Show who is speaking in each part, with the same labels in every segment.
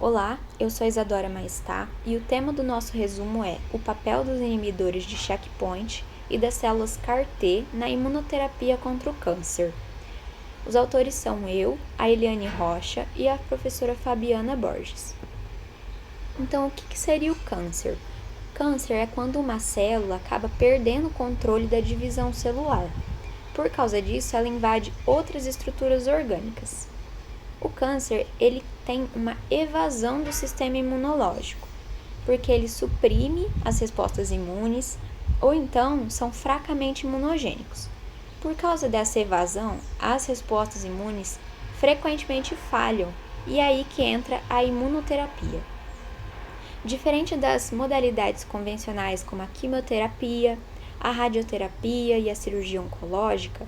Speaker 1: Olá, eu sou Isadora Maestá e o tema do nosso resumo é o papel dos inibidores de checkpoint e das células CAR-T na imunoterapia contra o câncer. Os autores são eu, a Eliane Rocha e a professora Fabiana Borges. Então, o que seria o câncer? Câncer é quando uma célula acaba perdendo o controle da divisão celular. Por causa disso, ela invade outras estruturas orgânicas. O câncer, ele tem uma evasão do sistema imunológico, porque ele suprime as respostas imunes ou então são fracamente imunogênicos. Por causa dessa evasão, as respostas imunes frequentemente falham e é aí que entra a imunoterapia. Diferente das modalidades convencionais como a quimioterapia, a radioterapia e a cirurgia oncológica,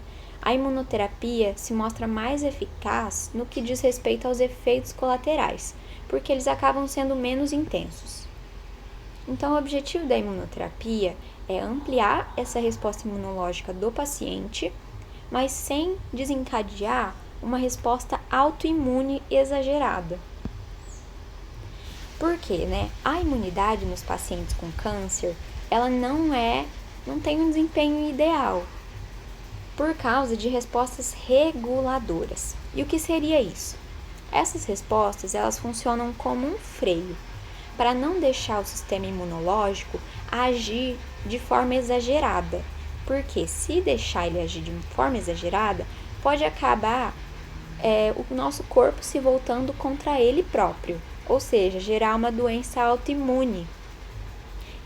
Speaker 1: a imunoterapia se mostra mais eficaz no que diz respeito aos efeitos colaterais, porque eles acabam sendo menos intensos. Então, o objetivo da imunoterapia é ampliar essa resposta imunológica do paciente, mas sem desencadear uma resposta autoimune exagerada. Por quê, né? A imunidade nos pacientes com câncer, ela não tem um desempenho ideal, por causa de respostas reguladoras. E o que seria isso? Essas respostas, elas funcionam como um freio, para não deixar o sistema imunológico agir de forma exagerada, porque se deixar ele agir de forma exagerada, pode acabar o nosso corpo se voltando contra ele próprio, ou seja, gerar uma doença autoimune.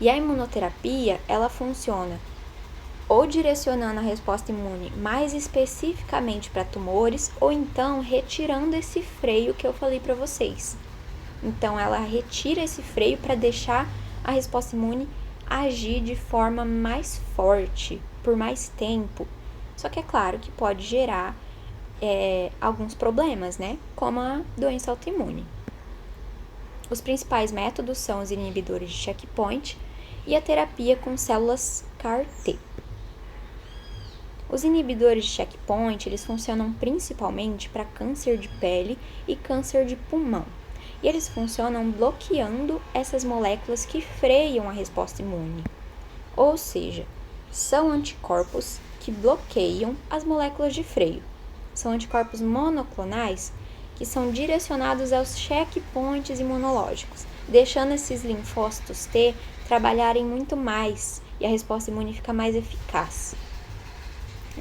Speaker 1: E a imunoterapia, ela funciona ou direcionando a resposta imune mais especificamente para tumores, ou então retirando esse freio que eu falei para vocês. Então, ela retira esse freio para deixar a resposta imune agir de forma mais forte, por mais tempo. Só que é claro que pode gerar alguns problemas, né? Como a doença autoimune. Os principais métodos são os inibidores de checkpoint e a terapia com células CAR-T. Os inibidores de checkpoint, eles funcionam principalmente para câncer de pele e câncer de pulmão. E eles funcionam bloqueando essas moléculas que freiam a resposta imune. Ou seja, são anticorpos que bloqueiam as moléculas de freio. São anticorpos monoclonais que são direcionados aos checkpoints imunológicos, deixando esses linfócitos T trabalharem muito mais e a resposta imune fica mais eficaz.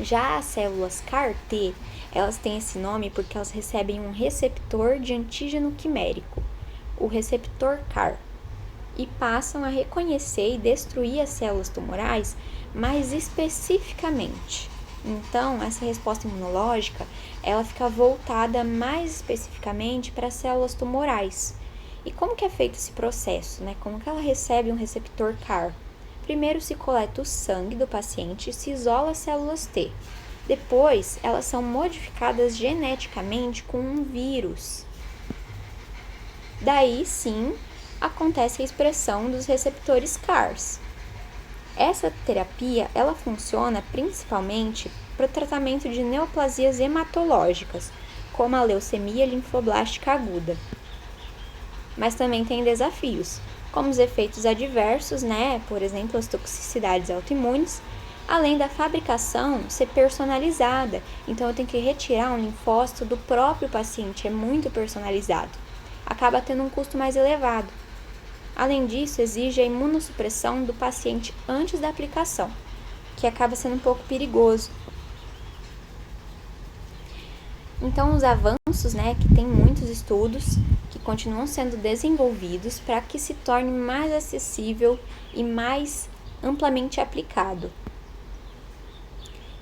Speaker 1: Já as células CAR-T, elas têm esse nome porque elas recebem um receptor de antígeno quimérico, o receptor CAR, e passam a reconhecer e destruir as células tumorais mais especificamente. Então, essa resposta imunológica, ela fica voltada mais especificamente para as células tumorais. E como que é feito esse processo, né? Como que ela recebe um receptor CAR? Primeiro se coleta o sangue do paciente e se isola as células T. Depois, elas são modificadas geneticamente com um vírus. Daí, sim, acontece a expressão dos receptores CARs. Essa terapia, ela funciona principalmente para o tratamento de neoplasias hematológicas, como a leucemia linfoblástica aguda. Mas também tem desafios, como os efeitos adversos, né? Por exemplo, as toxicidades autoimunes, além da fabricação ser personalizada. Então, eu tenho que retirar um linfócito do próprio paciente, é muito personalizado. Acaba tendo um custo mais elevado. Além disso, exige a imunossupressão do paciente antes da aplicação, que acaba sendo um pouco perigoso. Então, os avanços, né, que tem muitos estudos que continuam sendo desenvolvidos para que se torne mais acessível e mais amplamente aplicado.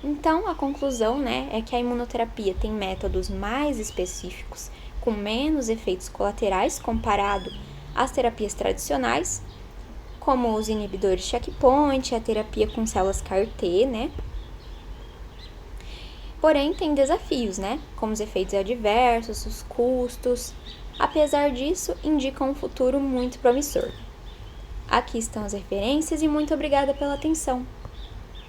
Speaker 1: Então, a conclusão, né, é que a imunoterapia tem métodos mais específicos, com menos efeitos colaterais comparado às terapias tradicionais, como os inibidores checkpoint, a terapia com células CAR-T, né? Porém, tem desafios, né? Como os efeitos adversos, os custos. Apesar disso, indicam um futuro muito promissor. Aqui estão as referências e muito obrigada pela atenção.